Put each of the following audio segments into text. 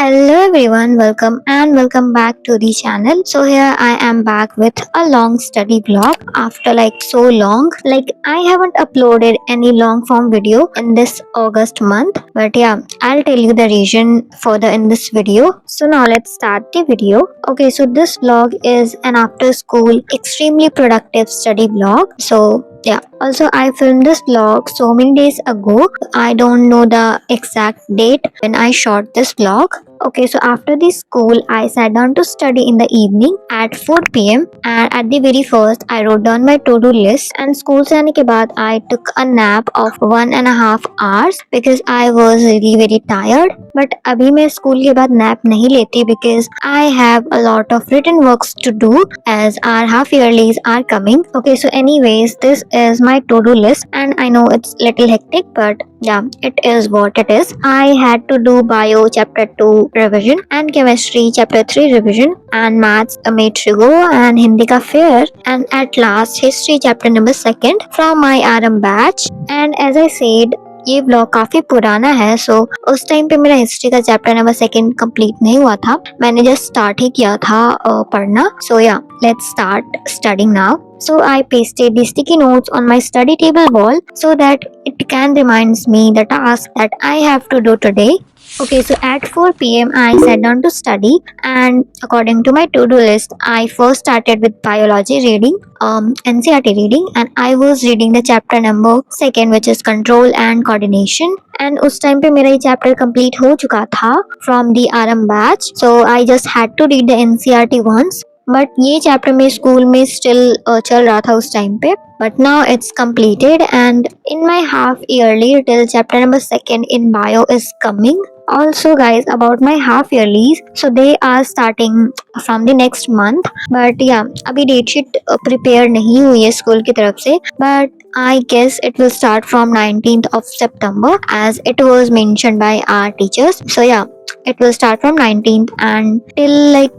Hello everyone, welcome back to the channel. So here I am back with a long study vlog after so long. I haven't uploaded any long form video in this August month, but yeah, I'll tell you the reason further in this video. So now let's start the video. Okay, so this vlog is an after school extremely productive study vlog. So yeah, also I filmed this vlog so many days ago. I don't know the exact date when I shot this vlog. Okay, so after the school, I sat down to study in the evening at 4 p.m. and at the very first, I wrote down my to-do list. And school से आने के बाद, I took a nap of 1.5 hours because I was really very tired. But अभी मैं school के बाद nap नहीं लेती because I have a lot of written works to do as our half yearlies are coming. Okay, so anyways, this is my to-do list and I know it's little hectic, but yeah, it is what it is. I had to do bio chapter 2 revision and chemistry chapter 3 revision and maths a matrigo and hindi ka fair and at last history chapter number 2 from my RM batch. And as I said, ये blog काफी पुराना है, सो उस time पे मेरा history का chapter number 2 complete नहीं हुआ था. मैंने जस्ट स्टार्ट ही किया था पढ़ना. सो या, let's start studying now. So I pasted the sticky notes on my study table wall so that it can reminds me the task that I have to do today. Okay, so at 4 p.m. I sat down to study and according to my to-do list, I first started with biology reading, NCERT reading, and I was reading the chapter number 2 which is control and coordination. And उस time पे मेरा ये chapter complete हो चुका था from the RM batch, so I just had to read the NCERT once. But ये chapter में school में स्टिल चल रहा था उस टाइम पे. But now it's completed and in my half yearly till chapter number 2 in bio is coming. Also guys, about my half yearlies, so they are starting from the next month. But yeah, अभी date sheet prepare नहीं हुई है school की तरफ से, but I guess it will start from 19th of September as it was mentioned by our teachers. So yeah, it will start from 19th and till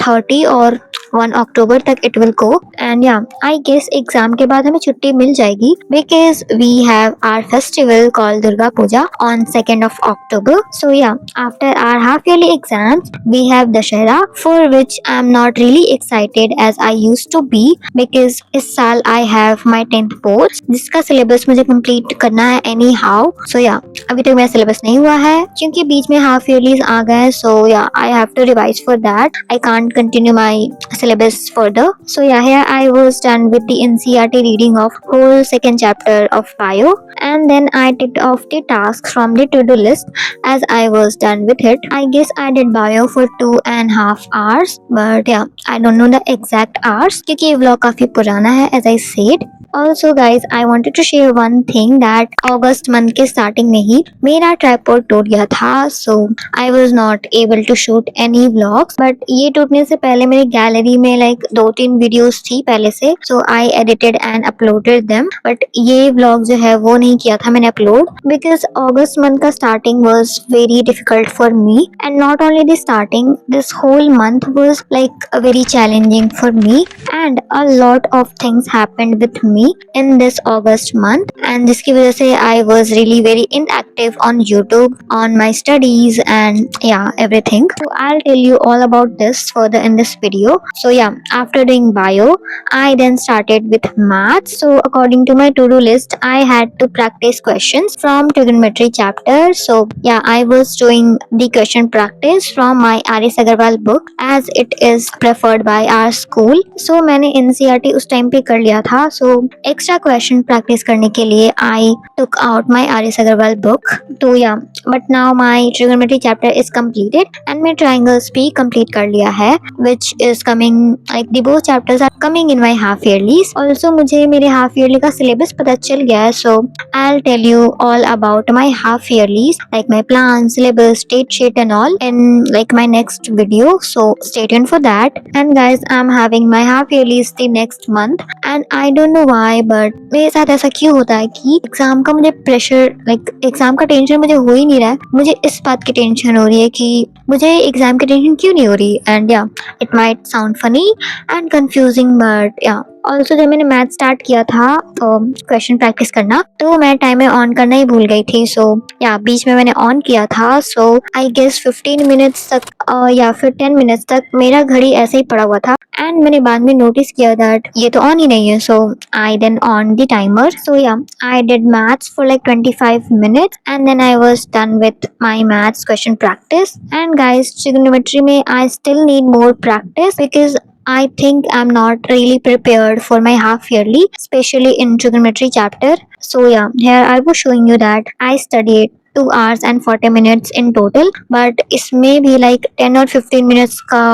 30 or 1 October तक it will go. And yeah, I guess exam के बाद हमें छुट्टी मिल जाएगी because we have our festival called Durga Puja on 2nd of October. So yeah, after our half yearly exams we have Dashera, for which I am not really excited as I used to be because इस साल I have my 10th boards जिसका syllabus मुझे complete करना है anyhow. So yeah, अभी तक मेरा syllabus नहीं हुआ है क्योंकि बीच में half yearlies आ गए. So yeah, I have to revise for that. I can't continue my syllabus further. So yeah, here I was done with the NCERT reading of whole 2nd chapter of bio and then I ticked off the tasks from the to-do list as I was done with it. I guess I did bio for 2.5 hours, but yeah, I don't know the exact hours क्योंकि ये vlog काफी पुराना है as I said. Also guys, I wanted to share one thing that August month के starting में ही मेरा tripod टूट गया था, so I was not able to shoot any vlogs. But ये टूटने से पहले मेरी गैलरी में 2-3 वीडियोस थी पहले से, so I edited and uploaded them. But ये vlog जो है वो नहीं किया था मैंने upload because August month का starting was very difficult for me and not only the starting, this whole month was very challenging for me and a lot of things happened with me in this August month and जिसकी वजह से I was really very inactive on YouTube, on my studies and yeah, everything. So I'll tell you all about this further in this video. So yeah, after doing bio, I then started with maths. So according to my to-do list, I had to practice questions from trigonometry chapter. So yeah, I was doing the question practice from my R.S. Agarwal book as it is preferred by our school. So मैंने NCERT उस time पे कर लिया था. So extra question practice करने के लिए I took out my R.S. Agarwal book. तो yeah, but now my trigonometry chapter is completed and मैं triangles भी complete कर लिया है, which is coming the both chapters are coming in my half yearlies. Also मुझे मेरे half yearly का syllabus पता चल गया है, so I'll tell you all about my half yearlies, my plan, syllabus, date sheet and all in my next video. So stay tuned for that. And guys, I'm having my half yearlies the next month and I don't know why, but मेरे साथ ऐसा क्यों होता है कि exam का मुझे pressure exam का टेंशन मुझे हो ही नहीं रहा है. मुझे इस बात की टेंशन हो रही है कि मुझे एग्जाम की टेंशन क्यों नहीं हो रही. एंड या, it might sound funny and confusing, but या, ऑल्सो जब मैंने मैथ स्टार्ट किया था क्वेश्चन प्रैक्टिस करना, तो मैं टाइमर ऑन करना ही भूल गई थी। सो या बीच में मैंने ऑन किया था, सो आई गेस 15 मिनट्स तक या फिर 10 मिनट्स तक मेरा घड़ी ऐसे ही पड़ा हुआ था। एंड मैंने बाद में नोटिस किया दैट ये तो ऑन ही नहीं है। So I then on the timer. So yeah I did maths for like 25 minutes and then I was done with my maths question practice. And guys, trigonometry में I still need more practice because I think I'm not really prepared for my half yearly, especially in trigonometry chapter. So yeah, here I was showing you that I studied 2 hours and 40 minutes in total, but इसमें भी like 10 और 15 minutes का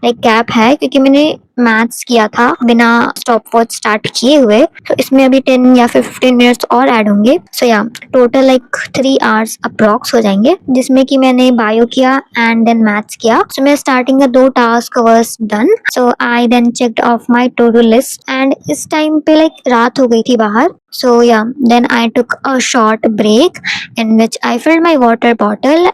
like gap है, क्योंकि मैंने maths किया था बिना स्टॉप वॉच स्टार्ट किए हुए। तो इसमें अभी 10 या फिर 15 मिनट्स और ऐड होंगे। सो या टोटल लाइक 3 आवर्स अप्रॉक्स हो जाएंगे, जिसमें कि मैंने बायो किया एंड देन मैथ्स किया। सो मैं स्टार्टिंग का 2 task was done. So I then checked off my to do list and इस टाइम पे लाइक रात हो गई थी बाहर। So yeah, then I took a short break in which I filled my water bottle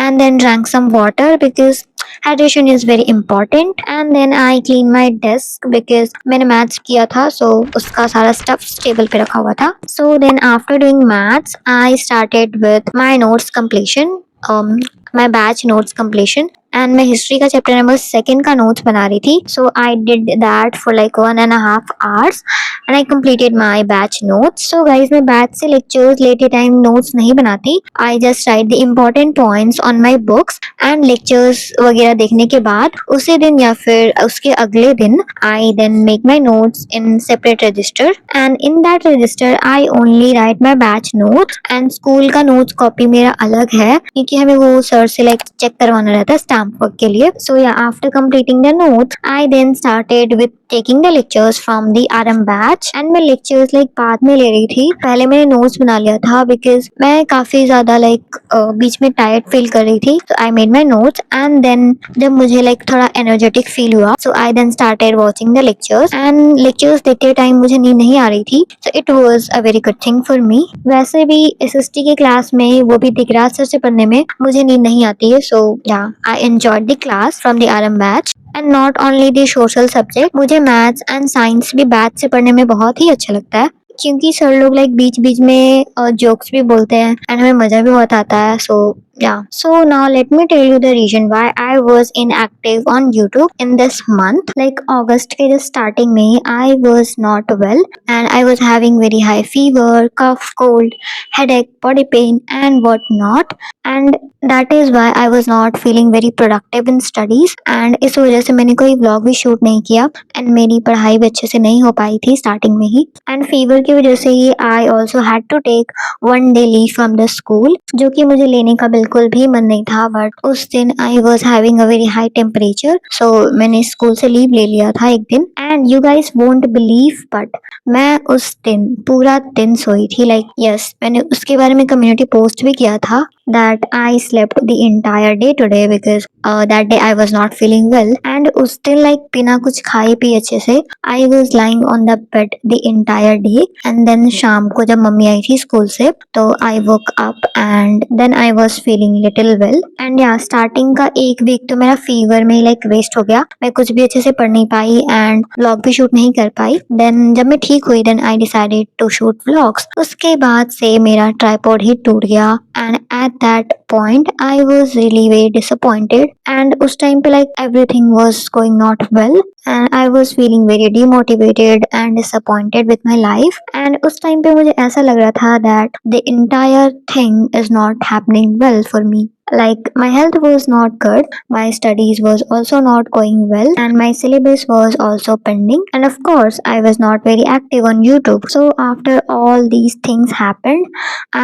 and then drank some water because hydration is very important. And then I cleaned my desk because मैंने maths किया था, so उसका सारा stuff table पे रखा हुआ था। So then after doing maths, I started with my notes completion, my batch notes completion. And मैं हिस्ट्री का चैप्टर नंबर 2 का नोट्स बना रही थी। So I did that for like 1.5 hours and I completed my batch notes. So guys, मैं batch से lectures लेते time notes नहीं बनाती। I just write the important points on my books and lectures वगैरह देखने के बाद उसी दिन या फिर उसके अगले दिन I then make my notes in separate register and in that register I only write my batch notes. And school का नोट्स कॉपी मेरा अलग है, क्योंकि हमें वो सर से लाइक चेक करवाना रहता है स्टैम्प वर्क के लिए। So yeah after completing the notes I then started with taking the lectures from the RM batch. And मैं लेक्चर्स लाइक बाद में ले रही थी, पहले मैंने नोट्स बना लिया था बिकॉज मैं काफी ज्यादा लाइक बीच में टायर्ड फील कर रही थी। So I made my notes and then जब मुझे लाइक थोड़ा एनर्जेटिक फील हुआ, so I then started watching the lectures. And lectures देखते टाइम मुझे नींद नहीं आ रही थी, so it was a very good thing for me. वैसे भी एसएसटी के क्लास में, वो भी दिगराज सर से पढ़ने में, मुझे नींद नहीं आती है। So yeah I enjoyed the class from the RM batch and not only the social subject. मुझे मैथ्स एंड साइंस भी बैच से पढ़ने में बहुत ही अच्छा लगता है, क्योंकि सर लोग लाइक बीच बीच में जोक्स भी बोलते हैं एंड हमें मजा भी बहुत आता है। सो yeah, so now let me tell you the reason why I was inactive on YouTube in this month. Like August के just starting में I was not well and I was having very high fever, cough, cold, headache, body pain and what not. And that is why I was not feeling very productive in studies. And इस वजह से मैंने कोई vlog भी shoot नहीं किया and मेरी पढ़ाई भी अच्छे से नहीं हो पाई थी starting में ही। And fever की वजह से ही I also had to take 1 day leave from the school, जो कि मुझे लेने का बिल्कुल भी मन नहीं था। बट उस दिन I was having a very high temperature, so मैंने स्कूल से लीव ले लिया था एक दिन। And you guys won't believe, but मैं उस दिन पूरा दिन सोई थी। लाइक यस, मैंने उसके बारे में कम्युनिटी पोस्ट भी किया था that I slept the entire day today because that day I was not feeling well. And उस दिन like बिना कुछ खाए पिए अच्छे से I was lying on the bed the entire day. And then शाम को जब मम्मी आई थी स्कूल से, तो I woke up and then I was feeling little well. And yeah, starting का एक वीक तो मेरा फीवर में like वेस्ट हो गया। मैं कुछ भी अच्छे से पढ़ नहीं पाई एंड व्लॉग भी शूट नहीं कर पाई। देन जब मैं ठीक हुई, then I decided to shoot vlogs. उसके बाद से मेरा ट्राइपॉड ही टूट गया and at that point I was really very disappointed. And उस time पे like everything was going not well and I was feeling very demotivated and disappointed with my life. And उस time पे मुझे ऐसा लग रहा था that the entire thing is not happening well for me. Like my health was not good, my studies was also not going well and my syllabus was also pending, and of course I was not very active on YouTube. So after all these things happened,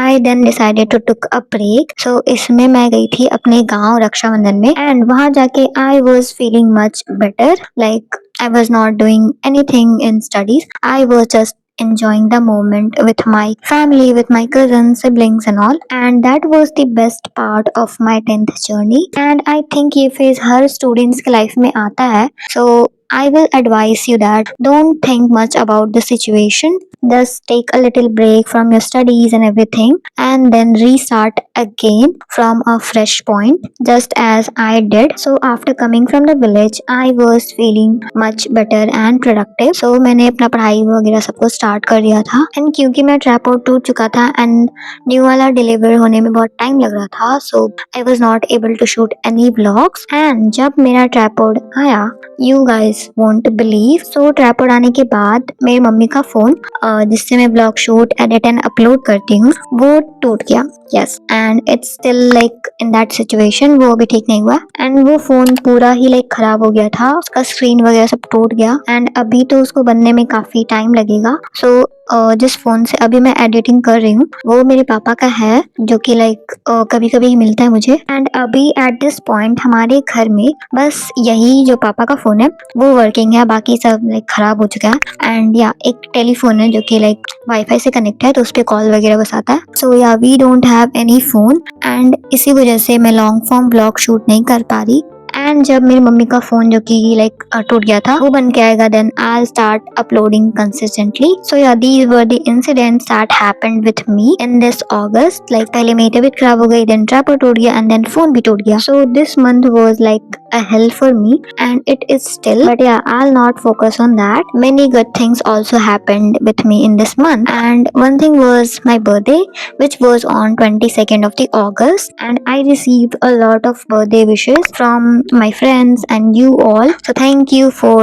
I then decided to took a break. So इसमें मैं गई थी अपने गांव रक्षाबंधन में and वहां जाके I was feeling much better. Like I was not doing anything in studies, I was just enjoying the moment with my family, with my cousins, siblings and all. And that was the best part of my 10th journey. And I think ये phase हर students के life में आता है. So I will advise you that don't think much about the situation. Just take a little break from your studies and everything and then restart again from a fresh point, just as I did. So after coming from the village, I was feeling much better and productive. So मैंने अपना पढ़ाई वगैरह सब कुछ start कर दिया था and क्योंकि मैं ट्रैपआउट टूट चुका था एंड न्यू वाला डिलीवर होने में बहुत टाइम लग रहा था, so I was not able to shoot any vlogs. And जब मेरा ट्रैपआउट आया, you guys won't believe, so ट्रैपआउट आने के बाद मेरी मम्मी का फोन जिससे मैं blog shoot edit and upload करती हूँ वो टूट गया। Yes, and it's still like in that situation, वो अभी ठीक नहीं हुआ एंड वो फोन पूरा ही लाइक खराब हो गया था, उसका स्क्रीन वगैरह सब टूट गया एंड अभी तो उसको बनने में काफी टाइम लगेगा। सो जिस फोन से अभी मैं एडिटिंग कर रही हूँ वो मेरे पापा का है, जो कि लाइक कभी कभी ही मिलता है मुझे। एंड अभी एट दिस पॉइंट हमारे घर में बस यही जो पापा का फोन है वो वर्किंग है, बाकी सब लाइक खराब हो चुका है। एंड या एक टेलीफोन है जो कि लाइक वाईफाई से कनेक्ट है, तो उस पर कॉल वगैरह बस आता है। So yeah we don't have any phone and इसी वजह से मैं लॉन्ग फॉर्म ब्लॉग शूट नहीं कर पा रही। एंड जब मेरी मम्मी का फोन जो कि लाइक टूट गया था वो बन के आएगा, then I start uploading consistently. So yeah these were the incidents that happened with me in this August. Like पहले मेरी तबीयत खराब हो गई, देन ट्रैपआउट टूट गया एंड देन फोन भी टूट गया। So this month was like a hell for me and it is still, but yeah, I'll not focus on that. Many good things also happened with me in this month, and one thing was my birthday, which was on 22nd of the August, and I received a lot of birthday wishes from my friends and you all, so thank you for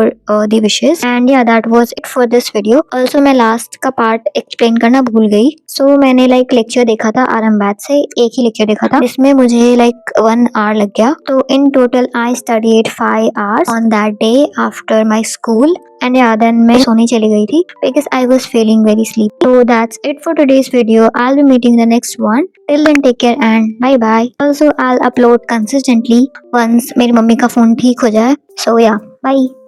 the wishes. And yeah, that was it for this video. Also मैं last का part explain करना भूल गई। So मैंने like lecture देखा था आरम batch से, एक ही lecture देखा था जिसमें मुझे like 1 hour लग गया। तो in total I studied 5 hours on that day after my school, and yeah, then मैं सोने चली गई थी because I was feeling very sleepy. So that's it for today's video. I'll be meeting the next one. Till then, take care and bye bye. Also, I'll upload consistently once मेरी मम्मी का phone ठीक हो जाए. So yeah, bye.